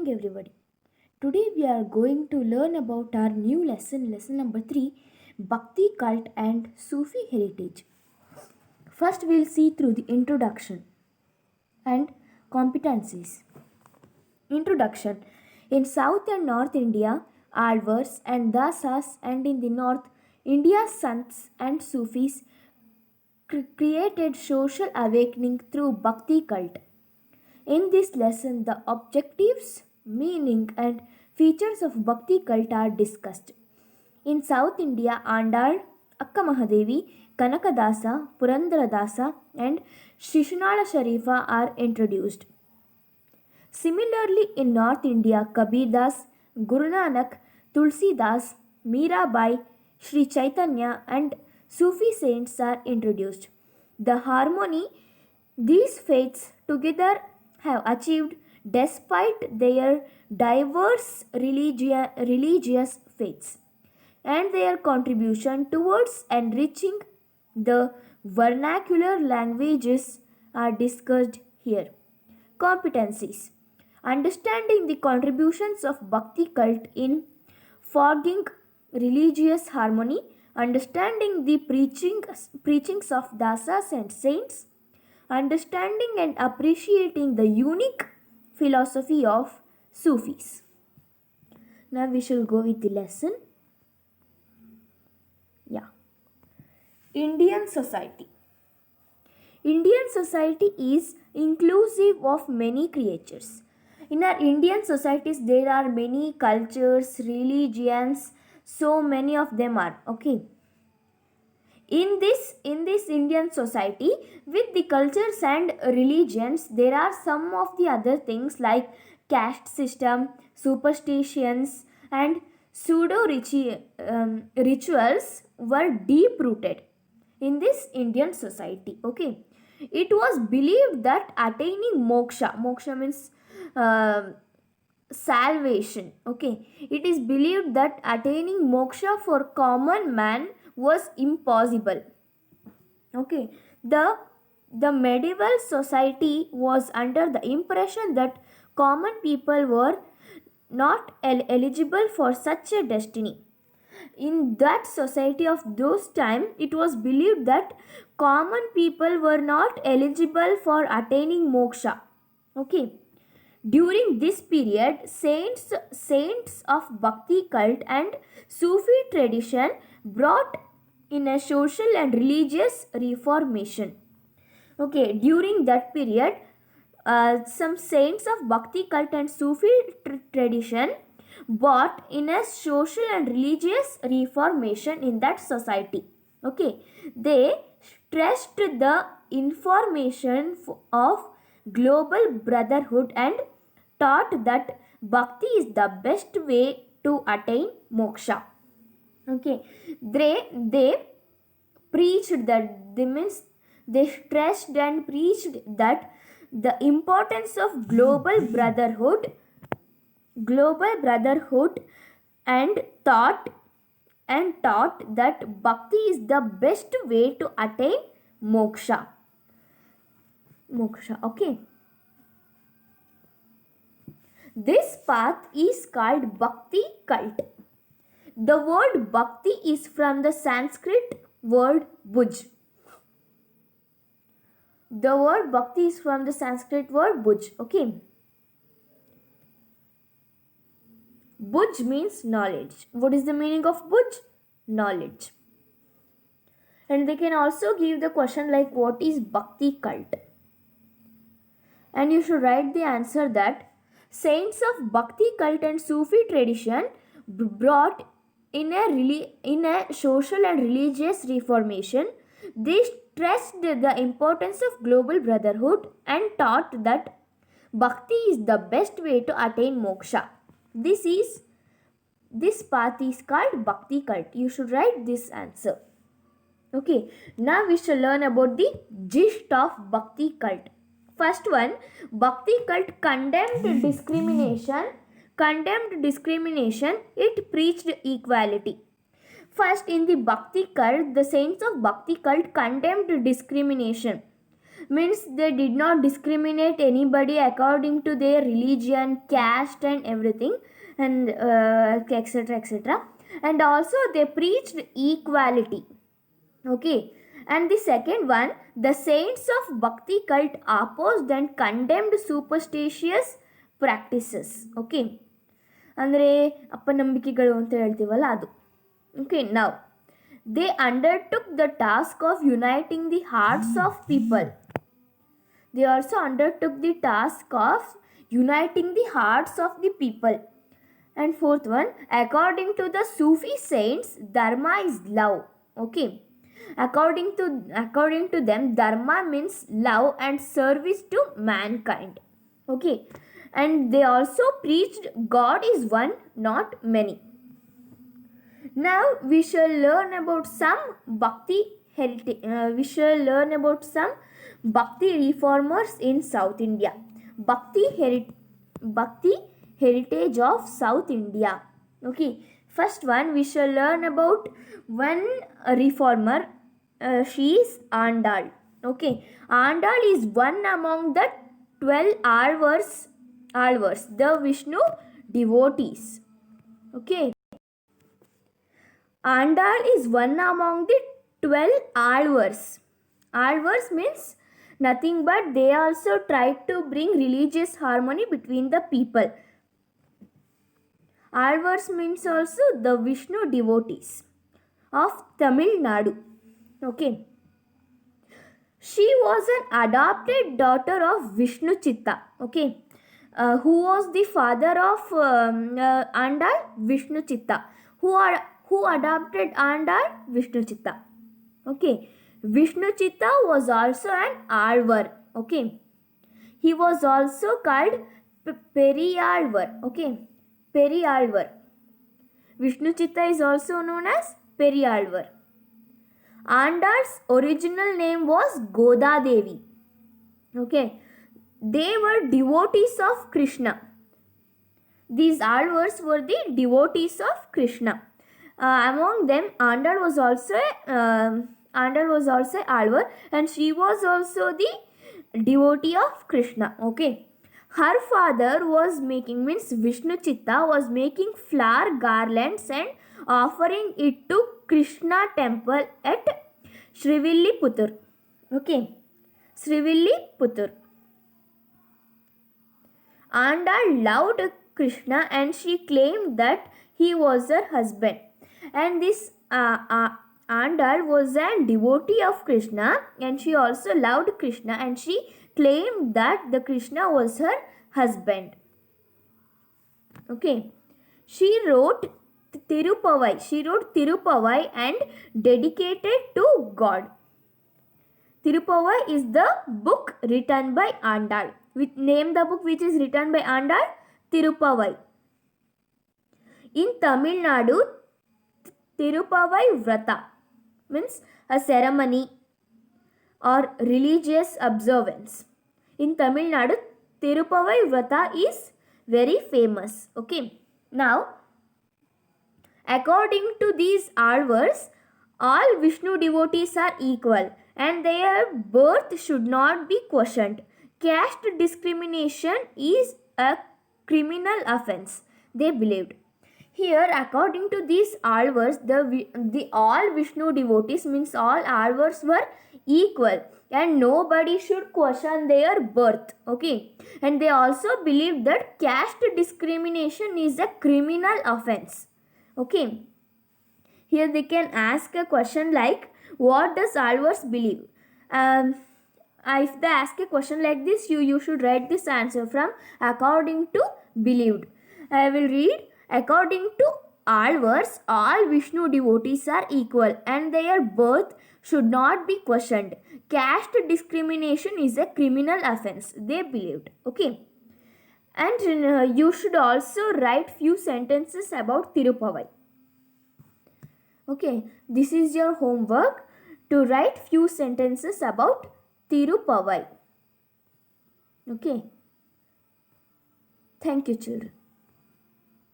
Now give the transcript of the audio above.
morning, everybody. Today we are going to learn about our new lesson number 3, Bhakti cult and Sufi heritage. First, we'll see through the introduction and competencies. Introduction. In South and North India, Alvars and Dasas, and in the North, India's Sants and Sufis created social awakening through Bhakti cult. In this lesson, the objectives, meaning, and features of Bhakti cult are discussed. In South India, Andal, Akka Mahadevi, Kanakadasa, Purandaradasa, and Shishnala Sharifa are introduced. Similarly, in North India, Kabir Das, Guru Nanak, Tulsidas, Mirabai, Sri Chaitanya, and Sufi saints are introduced. The harmony these faiths together have achieved despite their diverse religious faiths and their contribution towards enriching the vernacular languages are discussed here. Competencies. Understanding the contributions of Bhakti cult in forging religious harmony, understanding the preachings of dasas and saints, understanding and appreciating the unique philosophy of Sufis. Now we shall go with the lesson. Indian society. Indian society is inclusive of many creatures. In our Indian societies, there are many cultures, religions, so many of them are. Okay. In this Indian society, with the cultures and religions, there are some of the other things like caste system, superstitions, and pseudo rituals were deep rooted in this Indian society. Okay, it was believed that attaining moksha means salvation. Okay, it is believed that attaining moksha for common man was impossible. Okay, the medieval society was under the impression that common people were not eligible for such a destiny. In that society of those time, it was believed that common people were not eligible for attaining moksha. Okay, during this period, saints of Bhakti cult and Sufi tradition brought in a social and religious reformation. Okay, during that period, some saints of Bhakti cult and Sufi tradition brought in a social and religious reformation in that society. Okay, they stressed the information of global brotherhood and taught that bhakti is the best way to attain moksha. Okay, they preached that they stressed and preached that the importance of global brotherhood and taught that bhakti is the best way to attain moksha. Okay, this path is called Bhakti cult. The word Bhakti is from the Sanskrit word Bhuj. The word Bhakti is from the Sanskrit word Bhuj. Okay. Bhuj means knowledge. What is the meaning of Bhuj? Knowledge. And they can also give the question like, what is Bhakti cult? And you should write the answer that saints of Bhakti cult and Sufi tradition brought in a social and religious reformation. They stressed the importance of global brotherhood and taught that bhakti is the best way to attain moksha. This path is called Bhakti cult. You should write this answer. Okay, now we shall learn about the gist of Bhakti cult. First one, Bhakti cult condemned discrimination. It preached equality. First, in the Bhakti cult, the saints of Bhakti cult condemned discrimination. means they did not discriminate anybody according to their religion, caste and everything, and etc etc. And also they preached equality. Okay. And the second one, the saints of Bhakti cult opposed and condemned superstitious practices. Okay. ಅಂದರೆ ಅಪನಂಬಿಕೆಗಳು ಅಂತ ಹೇಳ್ತೀವಲ್ಲ ಅದು. Okay, now they undertook the task of uniting the hearts of people. They also undertook the task of uniting the hearts of the people. And fourth one, according to the Sufi saints, dharma is love. Okay. According to them, dharma means love and service to mankind. Okay. And they also preached God is one, not many. Now we shall learn about some Bhakti heritage. We shall learn about some Bhakti reformers in South India. Bhakti heritage of South India. Okay. First one, we shall learn about one reformer. She is Andal. Okay. Andal is one among the 12 alvars, the Vishnu devotees. Okay. Andal is one among the 12 alvars. Alvars means nothing but they also tried to bring religious harmony between the people. Alvars means also the Vishnu devotees of Tamil Nadu. Okay. She was an adopted daughter of Vishnu Chitta. Okay. Who was the father of Andal? Vishnu Chitta. Who adopted Andal? Vishnu Chitta. Okay. Vishnu Chitta was also an alvar. Okay. He was also called Periyalvar. Okay. Periyalvar. Vishnu Chitta is also known as Periyalvar. Andal's original name was Goda Devi. Okay. They were devotees of Krishna. These alvars were the devotees of Krishna. Among them, Andal was also alvar, and she was also the devotee of Krishna. Okay. Her father was making, means Vishnu Chitta was making flower garlands and offering it to Krishna temple at Srivilliputur. Okay. Srivilliputur. Andal loved Krishna and she claimed that he was her husband. And this Andal was a devotee of Krishna and she also loved Krishna and she claimed that the Krishna was her husband. Okay. She wrote Tirupavai and dedicated to God. Tirupavai is the book written by Andal. Name the book which is written by Andal. Tirupavai. In Tamil Nadu, Tirupavai Vrata means a ceremony or religious observance. In Tamil Nadu, Tirupavai Vrata is very famous. Okay. Now, according to these alvars, all Vishnu devotees are equal and their birth should not be questioned. Caste discrimination is a criminal offense, they believed. Here, according to these alvars, the all Vishnu devotees means all alvars were equal and nobody should question their birth. Okay. And they also believed that caste discrimination is a criminal offense. Okay. Here they can ask a question like, what does alvars believe? If they ask a question like this, you should write this answer from according to believed. I will read. According to alvars, all Vishnu devotees are equal and their birth should not be questioned. Caste discrimination is a criminal offense, they believed. Okay. And you should also write few sentences about Tirupavai. Okay. This is your homework, to write few sentences about Tirupavai. Okay. Thank you, children.